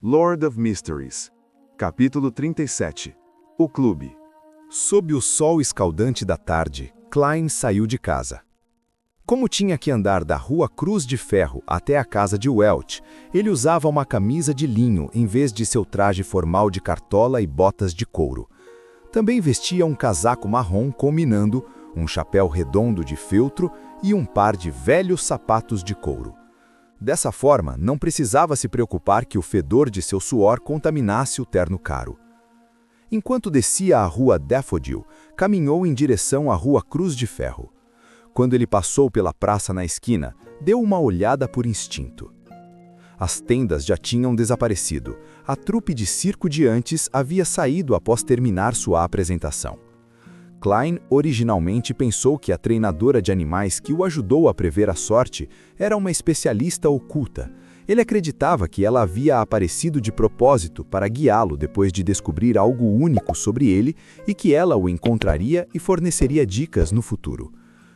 Lord of Mysteries. Capítulo 37. O Clube. Sob o sol escaldante da tarde, Klein saiu de casa. Como tinha que andar da Rua Cruz de Ferro até a casa de Welch, ele usava uma camisa de linho em vez de seu traje formal de cartola e botas de couro. Também vestia um casaco marrom combinando um chapéu redondo de feltro e um par de velhos sapatos de couro. Dessa forma, não precisava se preocupar que o fedor de seu suor contaminasse o terno caro. Enquanto descia a rua Daffodil, caminhou em direção à Rua Cruz de Ferro. Quando ele passou pela praça na esquina, deu uma olhada por instinto. As tendas já tinham desaparecido. A trupe de circo de antes havia saído após terminar sua apresentação. Klein originalmente pensou que a treinadora de animais que o ajudou a prever a sorte era uma especialista oculta. Ele acreditava que ela havia aparecido de propósito para guiá-lo depois de descobrir algo único sobre ele e que ela o encontraria e forneceria dicas no futuro.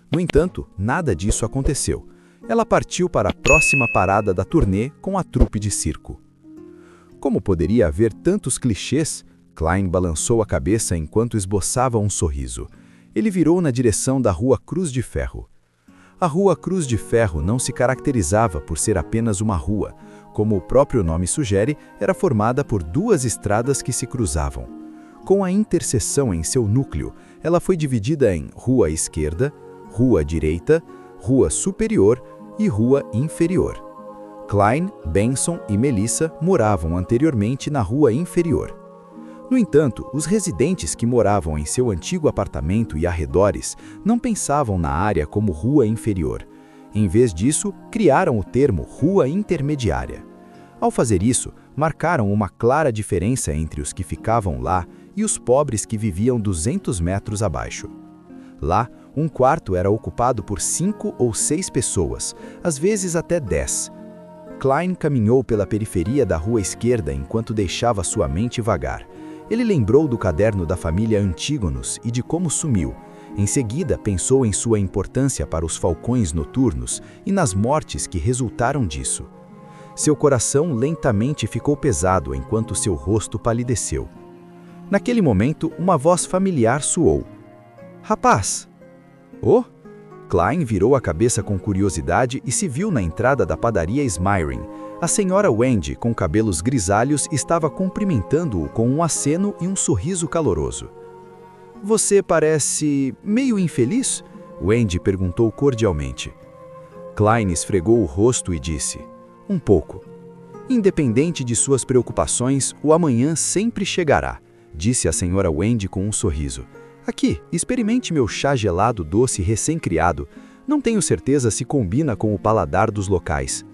No entanto, nada disso aconteceu. Ela partiu para a próxima parada da turnê com a trupe de circo. Como poderia haver tantos clichês? Klein balançou a cabeça enquanto esboçava um sorriso. Ele virou na direção da Rua Cruz de Ferro. A Rua Cruz de Ferro não se caracterizava por ser apenas uma rua. Como o próprio nome sugere, era formada por duas estradas que se cruzavam. Com a interseção em seu núcleo, ela foi dividida em Rua Esquerda, Rua Direita, Rua Superior e Rua Inferior. Klein, Benson e Melissa moravam anteriormente na Rua Inferior. No entanto, os residentes que moravam em seu antigo apartamento e arredores não pensavam na área como rua inferior. Em vez disso, criaram o termo rua intermediária. Ao fazer isso, marcaram uma clara diferença entre os que ficavam lá e os pobres que viviam 200 metros abaixo. Lá, um quarto era ocupado por 5 ou 6 pessoas, às vezes até 10. Klein caminhou pela periferia da rua esquerda enquanto deixava sua mente vagar. Ele lembrou do caderno da família Antígonos e de como sumiu. Em seguida, pensou em sua importância para os falcões noturnos e nas mortes que resultaram disso. Seu coração lentamente ficou pesado enquanto seu rosto palideceu. Naquele momento, uma voz familiar soou. "Rapaz!" "Oh!" Klein virou a cabeça com curiosidade e se viu na entrada da padaria Smiring. A senhora Wendy, com cabelos grisalhos, estava cumprimentando-o com um aceno e um sorriso caloroso. "Você parece meio infeliz?" Wendy perguntou cordialmente. Klein esfregou o rosto e disse, "Um pouco. Independente de suas preocupações, o amanhã sempre chegará", disse a senhora Wendy com um sorriso. "Aqui, experimente meu chá gelado doce recém-criado. Não tenho certeza se combina com o paladar dos locais."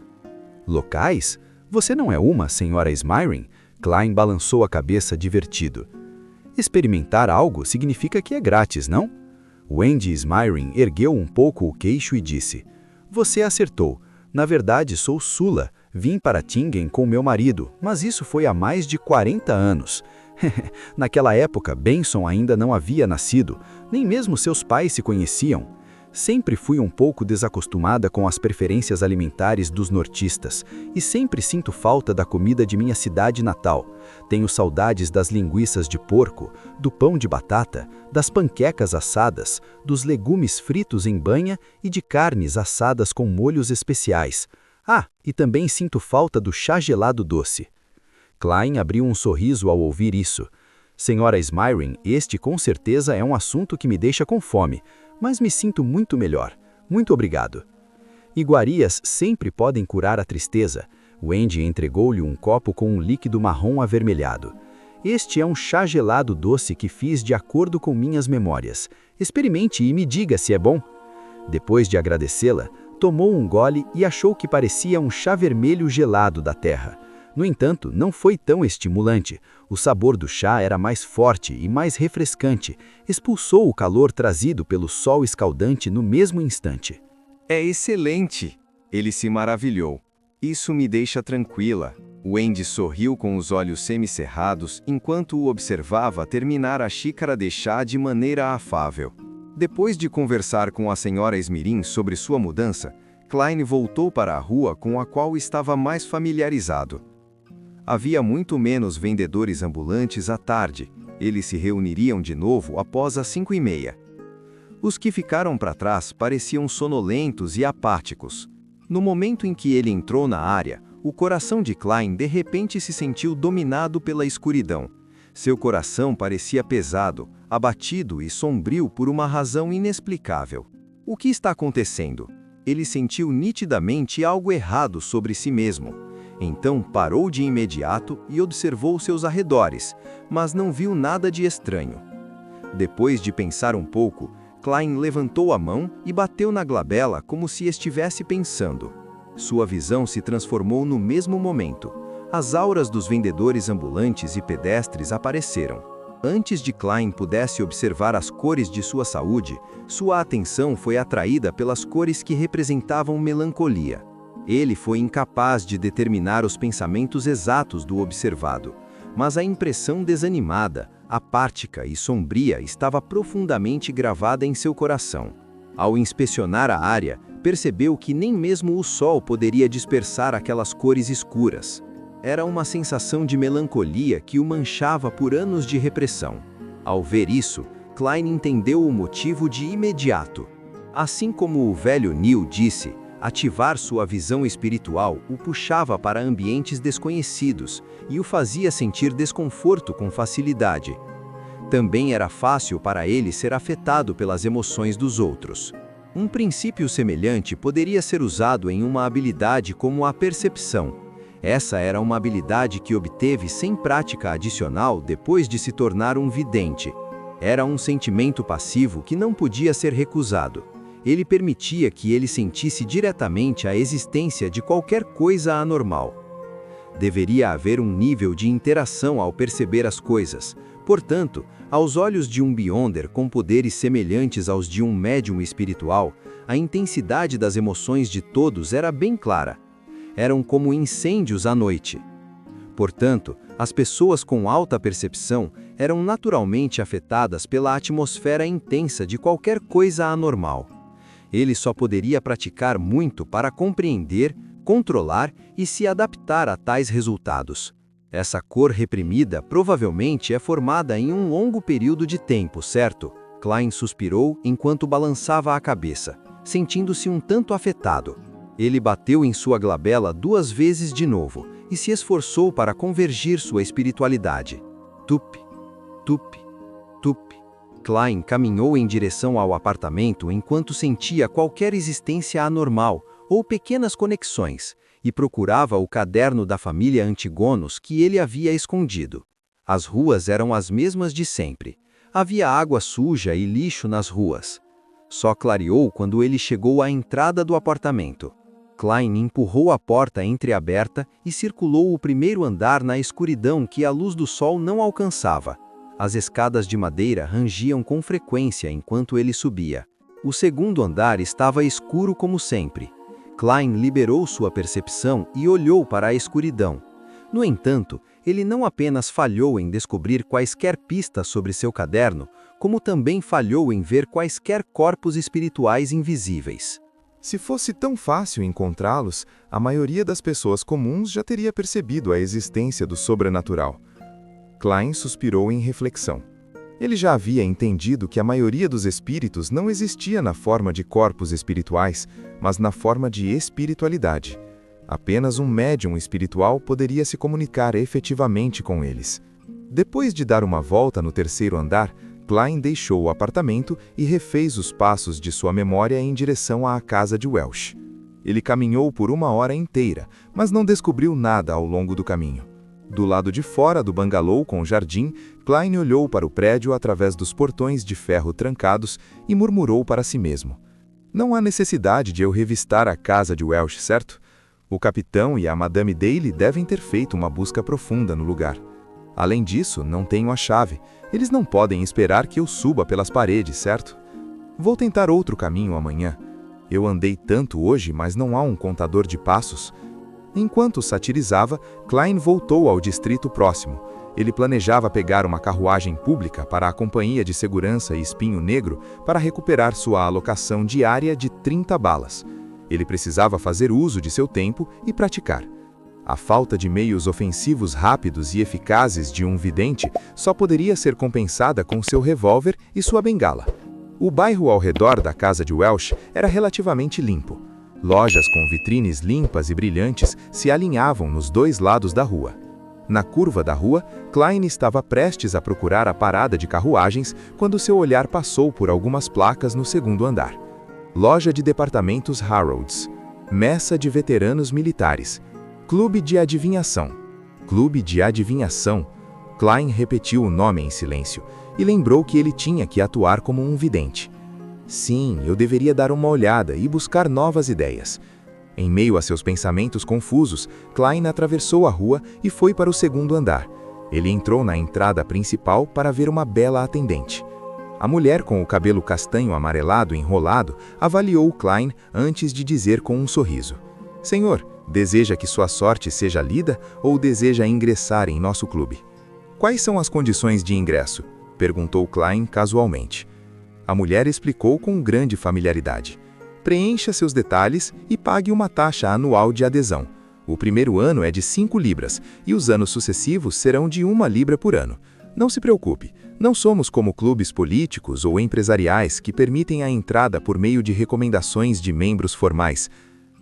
"Locais? Você não é uma, senhora Smiring?" Klein balançou a cabeça divertido. "Experimentar algo significa que é grátis, não?" Wendy Smiring ergueu um pouco o queixo e disse, "Você acertou. Na verdade, sou Sula. Vim para Tingen com meu marido, mas isso foi há mais de 40 anos. Naquela época, Benson ainda não havia nascido, nem mesmo seus pais se conheciam. Sempre fui um pouco desacostumada com as preferências alimentares dos nortistas e sempre sinto falta da comida de minha cidade natal. Tenho saudades das linguiças de porco, do pão de batata, das panquecas assadas, dos legumes fritos em banha e de carnes assadas com molhos especiais. Ah, e também sinto falta do chá gelado doce." Klein abriu um sorriso ao ouvir isso. "Senhora Smiring, este com certeza é um assunto que me deixa com fome, mas me sinto muito melhor. Muito obrigado." "Iguarias sempre podem curar a tristeza." Wendy entregou-lhe um copo com um líquido marrom avermelhado. "Este é um chá gelado doce que fiz de acordo com minhas memórias. Experimente e me diga se é bom." Depois de agradecê-la, tomou um gole e achou que parecia um chá vermelho gelado da terra. No entanto, não foi tão estimulante. O sabor do chá era mais forte e mais refrescante. Expulsou o calor trazido pelo sol escaldante no mesmo instante. "É excelente!" Ele se maravilhou. "Isso me deixa tranquila." Wendy sorriu com os olhos semicerrados enquanto o observava terminar a xícara de chá de maneira afável. Depois de conversar com a senhora Smiring sobre sua mudança, Klein voltou para a rua com a qual estava mais familiarizado. Havia muito menos vendedores ambulantes à tarde. Eles se reuniriam de novo após as 5h30. Os que ficaram para trás pareciam sonolentos e apáticos. No momento em que ele entrou na área, o coração de Klein de repente se sentiu dominado pela escuridão. Seu coração parecia pesado, abatido e sombrio por uma razão inexplicável. O que está acontecendo? Ele sentiu nitidamente algo errado sobre si mesmo. Então parou de imediato e observou seus arredores, mas não viu nada de estranho. Depois de pensar um pouco, Klein levantou a mão e bateu na glabela como se estivesse pensando. Sua visão se transformou no mesmo momento. As auras dos vendedores ambulantes e pedestres apareceram. Antes de Klein pudesse observar as cores de sua saúde, sua atenção foi atraída pelas cores que representavam melancolia. Ele foi incapaz de determinar os pensamentos exatos do observado, mas a impressão desanimada, apática e sombria estava profundamente gravada em seu coração. Ao inspecionar a área, percebeu que nem mesmo o sol poderia dispersar aquelas cores escuras. Era uma sensação de melancolia que o manchava por anos de repressão. Ao ver isso, Klein entendeu o motivo de imediato. Assim como o velho Neil disse, ativar sua visão espiritual o puxava para ambientes desconhecidos e o fazia sentir desconforto com facilidade. Também era fácil para ele ser afetado pelas emoções dos outros. Um princípio semelhante poderia ser usado em uma habilidade como a percepção. Essa era uma habilidade que obteve sem prática adicional depois de se tornar um vidente. Era um sentimento passivo que não podia ser recusado. Ele permitia que ele sentisse diretamente a existência de qualquer coisa anormal. Deveria haver um nível de interação ao perceber as coisas. Portanto, aos olhos de um Beyonder com poderes semelhantes aos de um médium espiritual, a intensidade das emoções de todos era bem clara. Eram como incêndios à noite. Portanto, as pessoas com alta percepção eram naturalmente afetadas pela atmosfera intensa de qualquer coisa anormal. Ele só poderia praticar muito para compreender, controlar e se adaptar a tais resultados. Essa cor reprimida provavelmente é formada em um longo período de tempo, certo? Klein suspirou enquanto balançava a cabeça, sentindo-se um tanto afetado. Ele bateu em sua glabela 2 vezes de novo e se esforçou para convergir sua espiritualidade. Tup, tup, tup. Klein caminhou em direção ao apartamento enquanto sentia qualquer existência anormal ou pequenas conexões e procurava o caderno da família Antigonos que ele havia escondido. As ruas eram as mesmas de sempre. Havia água suja e lixo nas ruas. Só clareou quando ele chegou à entrada do apartamento. Klein empurrou a porta entreaberta e circulou o primeiro andar na escuridão que a luz do sol não alcançava. As escadas de madeira rangiam com frequência enquanto ele subia. O segundo andar estava escuro como sempre. Klein liberou sua percepção e olhou para a escuridão. No entanto, ele não apenas falhou em descobrir quaisquer pistas sobre seu caderno, como também falhou em ver quaisquer corpos espirituais invisíveis. Se fosse tão fácil encontrá-los, a maioria das pessoas comuns já teria percebido a existência do sobrenatural. Klein suspirou em reflexão. Ele já havia entendido que a maioria dos espíritos não existia na forma de corpos espirituais, mas na forma de espiritualidade. Apenas um médium espiritual poderia se comunicar efetivamente com eles. Depois de dar uma volta no terceiro andar, Klein deixou o apartamento e refez os passos de sua memória em direção à casa de Welsh. Ele caminhou por 1 hora inteira, mas não descobriu nada ao longo do caminho. Do lado de fora do bangalô com jardim, Klein olhou para o prédio através dos portões de ferro trancados e murmurou para si mesmo. Não há necessidade de eu revistar a casa de Welsh, certo? O capitão e a Madame Daly devem ter feito uma busca profunda no lugar. Além disso, não tenho a chave. Eles não podem esperar que eu suba pelas paredes, certo? Vou tentar outro caminho amanhã. Eu andei tanto hoje, mas não há um contador de passos. Enquanto satirizava, Klein voltou ao distrito próximo. Ele planejava pegar uma carruagem pública para a Companhia de Segurança e Espinho Negro para recuperar sua alocação diária de 30 balas. Ele precisava fazer uso de seu tempo e praticar. A falta de meios ofensivos rápidos e eficazes de um vidente só poderia ser compensada com seu revólver e sua bengala. O bairro ao redor da casa de Welsh era relativamente limpo. Lojas com vitrines limpas e brilhantes se alinhavam nos dois lados da rua. Na curva da rua, Klein estava prestes a procurar a parada de carruagens quando seu olhar passou por algumas placas no segundo andar. Loja de departamentos Harrods, Messa de veteranos militares, Clube de adivinhação. Clube de adivinhação. Klein repetiu o nome em silêncio e lembrou que ele tinha que atuar como um vidente. Sim, eu deveria dar uma olhada e buscar novas ideias. Em meio a seus pensamentos confusos, Klein atravessou a rua e foi para o segundo andar. Ele entrou na entrada principal para ver uma bela atendente. A mulher com o cabelo castanho amarelado enrolado avaliou Klein antes de dizer com um sorriso: "Senhor, deseja que sua sorte seja lida ou deseja ingressar em nosso clube?" "Quais são as condições de ingresso?" perguntou Klein casualmente. A mulher explicou com grande familiaridade. "Preencha seus detalhes e pague uma taxa anual de adesão. O primeiro ano é de 5 libras e os anos sucessivos serão de 1 libra por ano. Não se preocupe, não somos como clubes políticos ou empresariais que permitem a entrada por meio de recomendações de membros formais.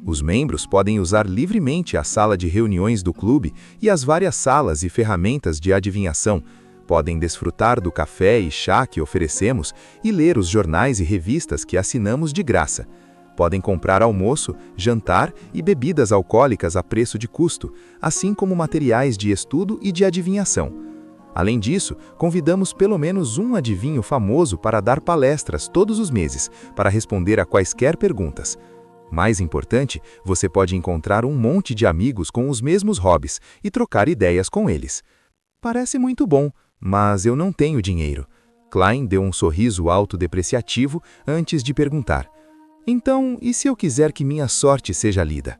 Os membros podem usar livremente a sala de reuniões do clube e as várias salas e ferramentas de adivinhação. Podem desfrutar do café e chá que oferecemos e ler os jornais e revistas que assinamos de graça. Podem comprar almoço, jantar e bebidas alcoólicas a preço de custo, assim como materiais de estudo e de adivinhação. Além disso, convidamos pelo menos um adivinho famoso para dar palestras todos os meses, para responder a quaisquer perguntas. Mais importante, você pode encontrar um monte de amigos com os mesmos hobbies e trocar ideias com eles." "Parece muito bom, mas eu não tenho dinheiro." Klein deu um sorriso autodepreciativo antes de perguntar: "Então, e se eu quiser que minha sorte seja lida?"